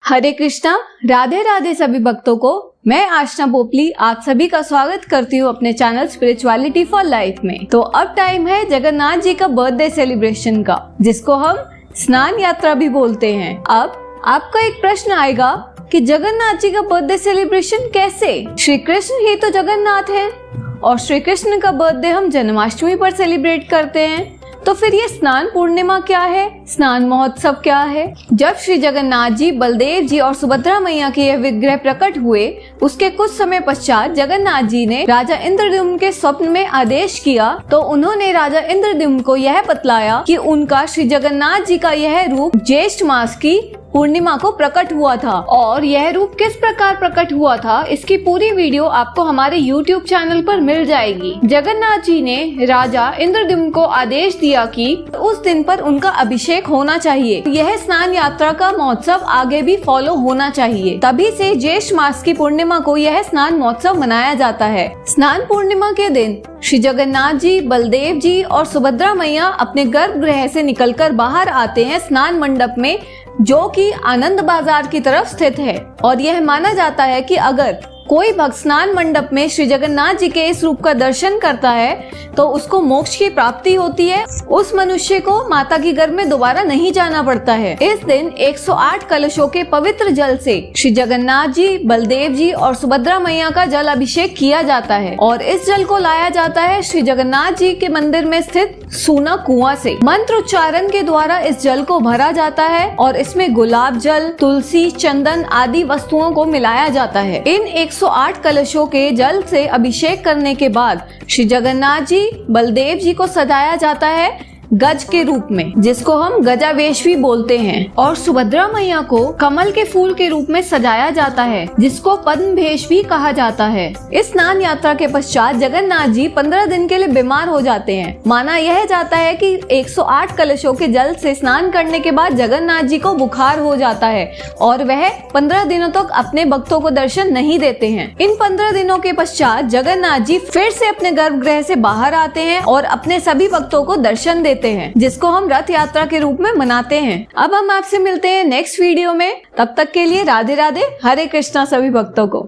हरे कृष्णा, राधे राधे सभी भक्तों को। मैं आशना पोपली आप सभी का स्वागत करती हूँ अपने चैनल स्पिरिचुअलिटी फॉर लाइफ में। तो अब टाइम है जगन्नाथ जी का बर्थडे सेलिब्रेशन का, जिसको हम स्नान यात्रा भी बोलते हैं। अब आपका एक प्रश्न आएगा कि जगन्नाथ जी का बर्थडे सेलिब्रेशन कैसे? श्री कृष्ण ही तो जगन्नाथ है और श्री कृष्ण का बर्थडे हम जन्माष्टमी पर सेलिब्रेट करते हैं। तो फिर ये स्नान पूर्णिमा क्या है, स्नान महोत्सव क्या है? जब श्री जगन्नाथ जी, बलदेव जी और सुभद्रा मैया के यह विग्रह प्रकट हुए, उसके कुछ समय पश्चात जगन्नाथ जी ने राजा इंद्रद्युम्न के स्वप्न में आदेश किया, तो उन्होंने राजा इंद्रद्युम्न को यह बतलाया कि उनका श्री जगन्नाथ जी का यह रूप ज्येष्ठ मास की पूर्णिमा को प्रकट हुआ था। और यह रूप किस प्रकार प्रकट हुआ था, इसकी पूरी वीडियो आपको हमारे YouTube चैनल पर मिल जाएगी। जगन्नाथ जी ने राजा इंद्रद्युम्न को आदेश दिया कि उस दिन पर उनका अभिषेक होना चाहिए। यह स्नान यात्रा का महोत्सव आगे भी फॉलो होना चाहिए। तभी से ज्येष्ठ मास की पूर्णिमा को यह स्नान महोत्सव मनाया जाता है। स्नान पूर्णिमा के दिन श्री जगन्नाथ जी, बलदेव जी और सुभद्रा मैया अपने गर्भगृह से निकलकर बाहर आते हैं स्नान मंडप में, जो कि आनंद बाजार की तरफ स्थित है। और यह माना जाता है कि अगर कोई भक्त स्नान मंडप में श्री जगन्नाथ जी के इस रूप का दर्शन करता है तो उसको मोक्ष की प्राप्ति होती है। उस मनुष्य को माता के गर्भ में दोबारा नहीं जाना पड़ता है। इस दिन 108 कलशों के पवित्र जल से श्री जगन्नाथ जी, बलदेव जी और सुभद्रा मैया का जल अभिषेक किया जाता है और इस जल को लाया जाता है श्री जगन्नाथ जी के मंदिर में स्थित सूना कुआं से। मंत्र उच्चारण के द्वारा इस जल को भरा जाता है और इसमें गुलाब जल, तुलसी, चंदन आदि वस्तुओं को मिलाया जाता है। इन 108 कलशों के जल से अभिषेक करने के बाद श्री जगन्नाथ जी, बलदेव जी को सजाया जाता है गज के रूप में, जिसको हम गजावेश भी बोलते हैं। और सुभद्रा मैया को कमल के फूल के रूप में सजाया जाता है, जिसको पद्म भेष भी कहा जाता है। इस स्नान यात्रा के पश्चात जगन्नाथ जी 15 दिन के लिए बीमार हो जाते हैं। माना यह जाता है कि 108 कलशों के जल से स्नान करने के बाद जगन्नाथ जी को बुखार हो जाता है और वह 15 दिनों तक अपने भक्तों को दर्शन नहीं देते हैं। इन 15 दिनों के पश्चात जगन्नाथ जी फिर से अपने गर्भगृह से बाहर आते हैं और अपने सभी भक्तों को दर्शन देते हैं, जिसको हम रथ यात्रा के रूप में मनाते हैं। अब हम आपसे मिलते हैं नेक्स्ट वीडियो में। तब तक के लिए राधे राधे, हरे कृष्णा सभी भक्तों को।